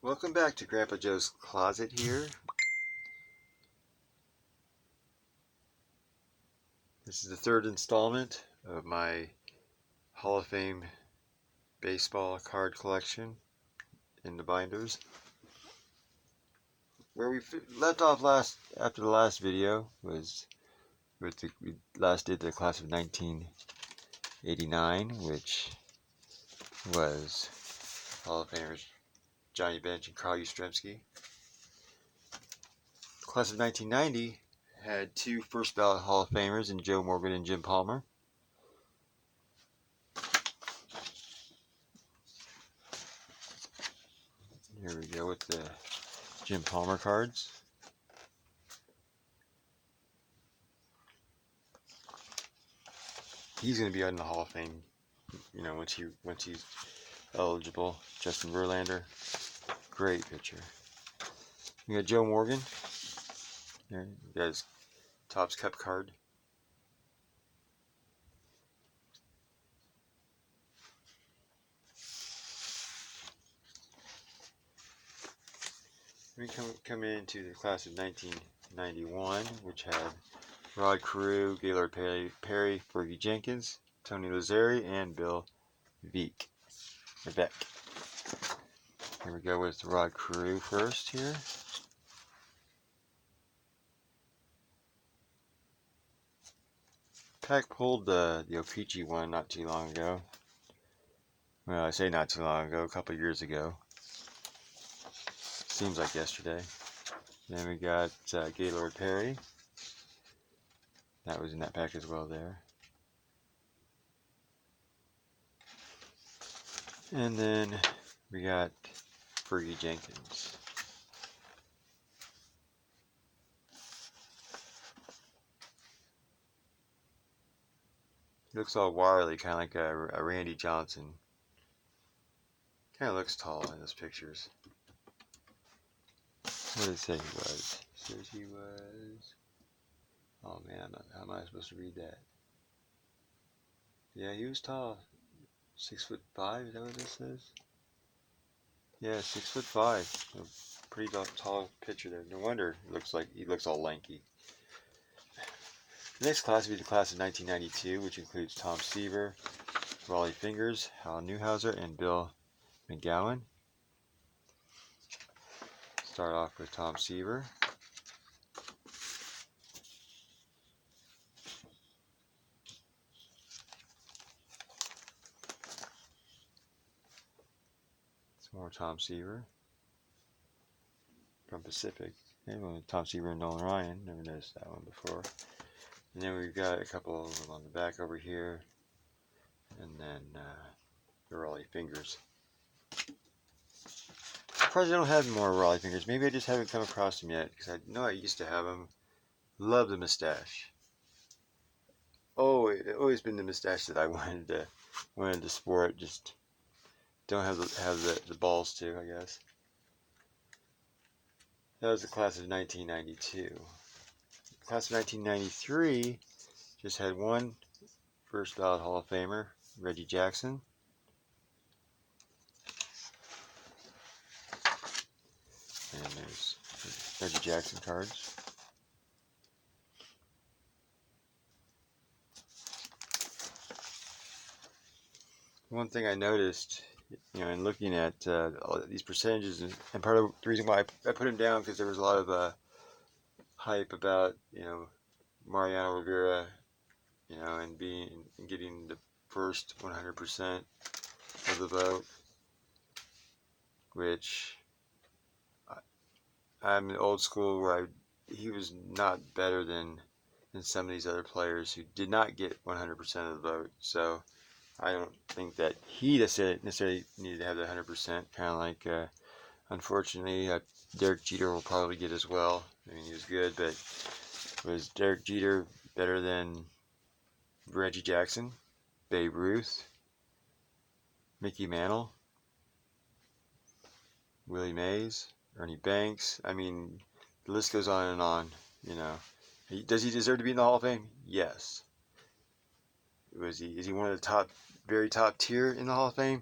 Welcome back to Grandpa Joe's Closet here. This is the third installment of my Hall of Fame baseball card collection in the binders. Where we left off after the last video was we last did the class of 1989, which was Hall of Famers Johnny Bench and Carl Yastrzemski. Class of 1990 had two first ballot Hall of Famers in Joe Morgan and Jim Palmer. Here we go with the Jim Palmer cards. He's going to be in the Hall of Fame, once he's eligible. Justin Verlander, great pitcher. We got Joe Morgan. There, he got his Topps Cup card. We come into the class of 1991, which had Rod Carew, Gaylord Perry, Fergie Jenkins, Tony Lazzeri, and Bill Veeck. Here we go with Rod Carew first here. Pack pulled the O-Pee-Chee one not too long ago. Well, I say not too long ago, a couple years ago. Seems like yesterday. Then we got Gaylord Perry. That was in that pack as well there. And then we got Fergie Jenkins. He looks all wiry, kind of like a Randy Johnson. Kind of looks tall in those pictures. What did it say he was? It says he was... Oh man, how am I supposed to read that? Yeah, he was tall. 6'5", is that what this says? Yeah, 6'5". A pretty tall pitcher there. No wonder he looks all lanky. The next class will be the class of 1992, which includes Tom Seaver, Raleigh Fingers, Hal Newhouser, and Bill McGowan. Start off with Tom Seaver. Some more Tom Seaver from Pacific. And Tom Seaver and Nolan Ryan. Never noticed that one before. And then we've got a couple of them on the back over here. And then the Raleigh Fingers. Surprised I don't have more Raleigh Fingers. Maybe I just haven't come across them yet, because I know I used to have them. Love the mustache. Oh, it's always been the mustache that I wanted to sport. Just don't have the balls to, I guess. That was the class of 1992. The class of 1993 just had one first ballot Hall of Famer, Reggie Jackson. And there's Reggie Jackson cards. One thing I noticed, in looking at all these percentages, and part of the reason why I put him down, because there was a lot of hype about, Mariano Rivera, and getting the first 100% of the vote, which I'm old school, where he was not better than some of these other players who did not get 100% of the vote. So I don't think that he necessarily needed to have the 100%. Kind of like, unfortunately, Derek Jeter will probably get as well. I mean, he was good, but was Derek Jeter better than Reggie Jackson, Babe Ruth, Mickey Mantle, Willie Mays, Ernie Banks? I mean, the list goes on and on. Does he deserve to be in the Hall of Fame? Yes. Is he one of the very top tier in the Hall of Fame?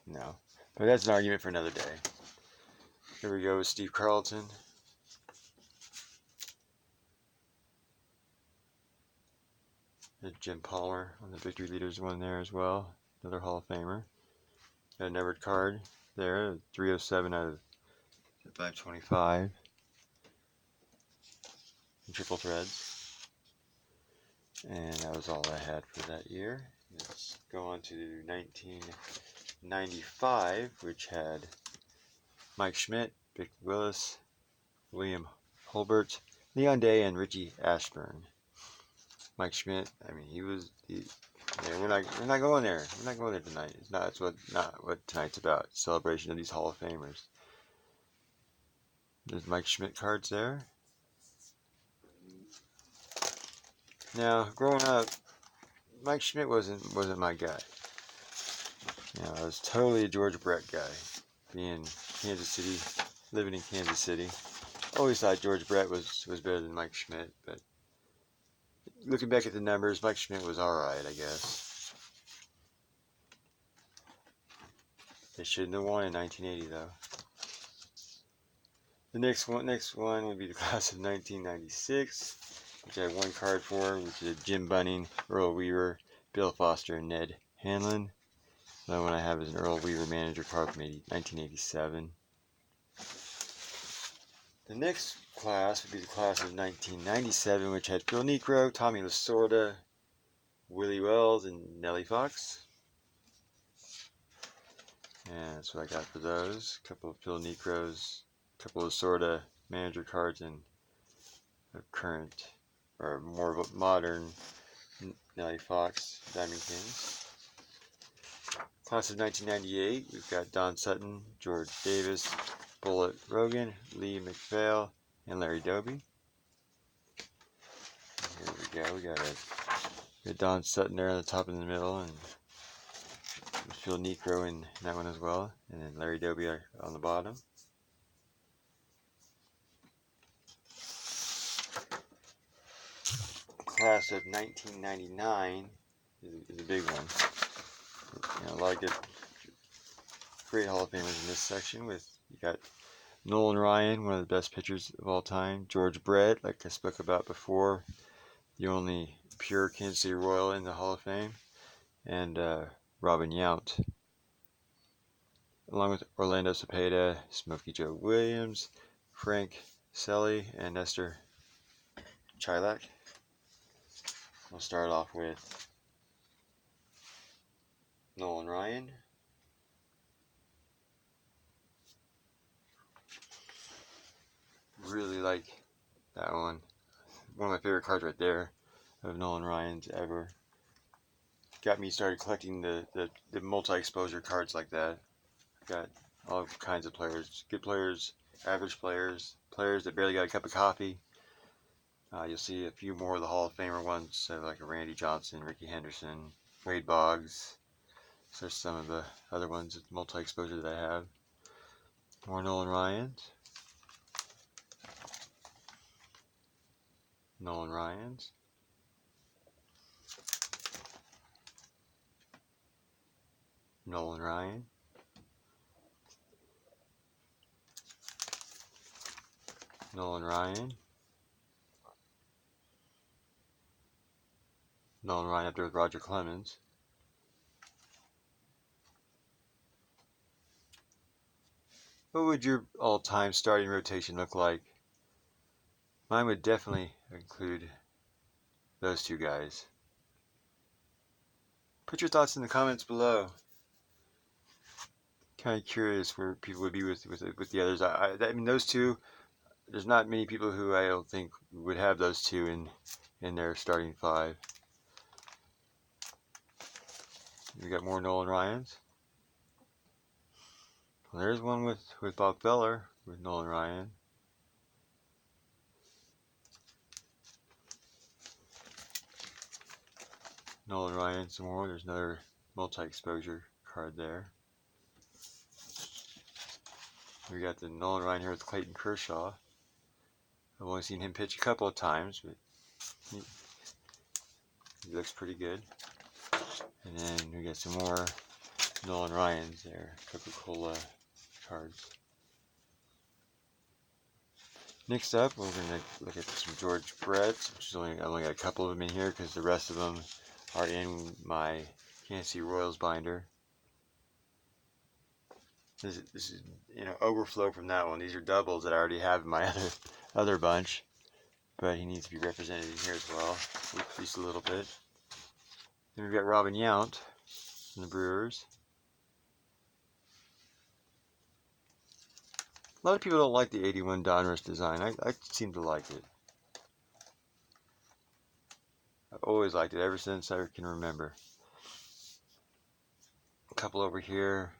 No. But that's an argument for another day. Here we go with Steve Carlton. There's Jim Palmer on the Victory Leaders one there as well. Another Hall of Famer. Got a numbered card there. 307 out of 525. And triple threads. And that was all I had for that year. Let's go on to 1995, which had Mike Schmidt, Vic Willis, William Holbert, Leon Day, and Richie Ashburn. Mike Schmidt, I mean, yeah, we're not going there. We're not going there tonight. That's not what tonight's about. Celebration of these Hall of Famers. There's Mike Schmidt cards there. Now, growing up, Mike Schmidt wasn't my guy. I was totally a George Brett guy. Being Kansas City, living in Kansas City, always thought George Brett was better than Mike Schmidt. But looking back at the numbers, Mike Schmidt was all right, I guess. They shouldn't have won in 1980, though. The next one would be the class of 1996, which I have one card for, which is Jim Bunning, Earl Weaver, Bill Foster, and Ned Hanlon. The one I have is an Earl Weaver manager card from 1987. The next class would be the class of 1997, which had Phil Niekro, Tommy Lasorda, Willie Wells, and Nellie Fox. And that's what I got for those. A couple of Phil Niekros, a couple of Lasorda manager cards, and a current, or more of a modern Nellie Fox Diamond Kings. Class of 1998, we've got Don Sutton, George Davis, Bullet Rogan, Lee McPhail, and Larry Doby. Here we go. We got Don Sutton there on the top and in the middle, and Phil Niekro in that one as well, and then Larry Doby on the bottom. Class of 1999 is a big one. A lot of good, great Hall of Famers in this section. You got Nolan Ryan, one of the best pitchers of all time. George Brett, like I spoke about before, the only pure Kansas City Royal in the Hall of Fame. And Robin Yount, along with Orlando Cepeda, Smokey Joe Williams, Frank Selly, and Nestor Chilak. We'll start off with Nolan Ryan. Really like that one. One of my favorite cards right there of Nolan Ryan's ever. Got me started collecting the multi-exposure cards like that. Got all kinds of players. Good players, average players, players that barely got a cup of coffee. You'll see a few more of the Hall of Famer ones, like Randy Johnson, Ricky Henderson, Wade Boggs. So there's some of the other ones, multi-exposure that I have. More Nolan Ryans. Nolan Ryans. Nolan Ryan. Nolan Ryan. Nolan Ryan up there with Roger Clemens. What would your all-time starting rotation look like? Mine would definitely include those two guys. Put your thoughts in the comments below. Kind of curious where people would be with the others. I mean, those two. There's not many people who I don't think would have those two in their starting five. We got more Nolan Ryans. Well, there's one with Bob Feller with Nolan Ryan. Nolan Ryan some more. There's another multi-exposure card there. We got the Nolan Ryan here with Clayton Kershaw. I've only seen him pitch a couple of times, but he looks pretty good. And then we got some more Nolan Ryans there, Coca-Cola cards. Next up, we're going to look at some George Brett's, which is I only got a couple of them in here because the rest of them are in my Kansas City Royals binder. This is overflow from that one. These are doubles that I already have in my other bunch, but he needs to be represented in here as well, just a little bit. Then we've got Robin Yount from the Brewers. A lot of people don't like the 81 Donruss design. I seem to like it. I've always liked it ever since I can remember. A couple over here.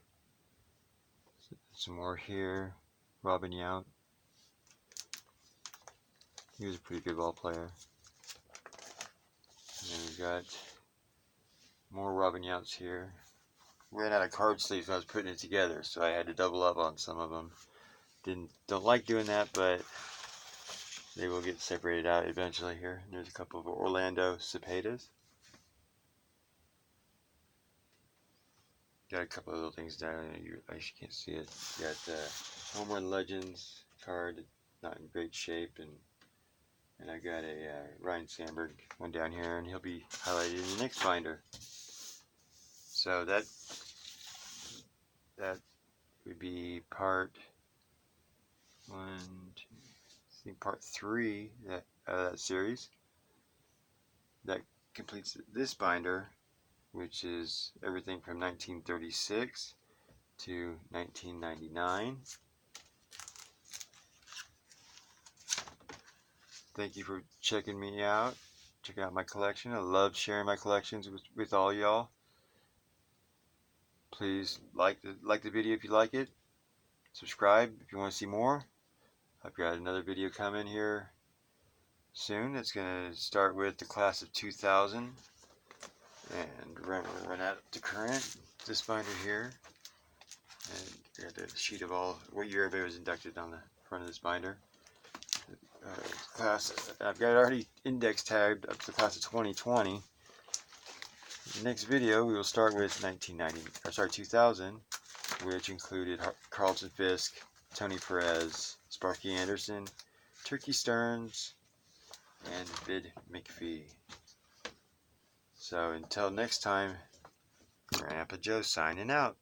Some more here. Robin Yount. He was a pretty good ball player. And then we've got more Robin Younts here. Ran out of card sleeves when I was putting it together, so I had to double up on some of them. Don't like doing that, but they will get separated out eventually here. There's a couple of Orlando Cepedas. Got a couple of little things down there. You actually can't see it. Got the Home Run Legends card, not in great shape, and I got a Ryan Sandberg one down here, and he'll be highlighted in the next binder. So that would be part 3 that series. That completes this binder, which is everything from 1936 to 1999. Thank you for checking me out, checking out my collection. I love sharing my collections with all y'all. Please like the video if you like it. Subscribe if you want to see more. I've got another video coming here soon. It's going to start with the class of 2000 and run out to current. This binder here, and got a sheet of what year everybody was inducted on the front of this binder. Class, I've got it already index tagged up to the class of 2020. In the next video, we will start with 2000, which included Carlton Fisk, Tony Perez, Sparky Anderson, Turkey Stearns, and Vid McPhee. So until next time, Grandpa Joe signing out.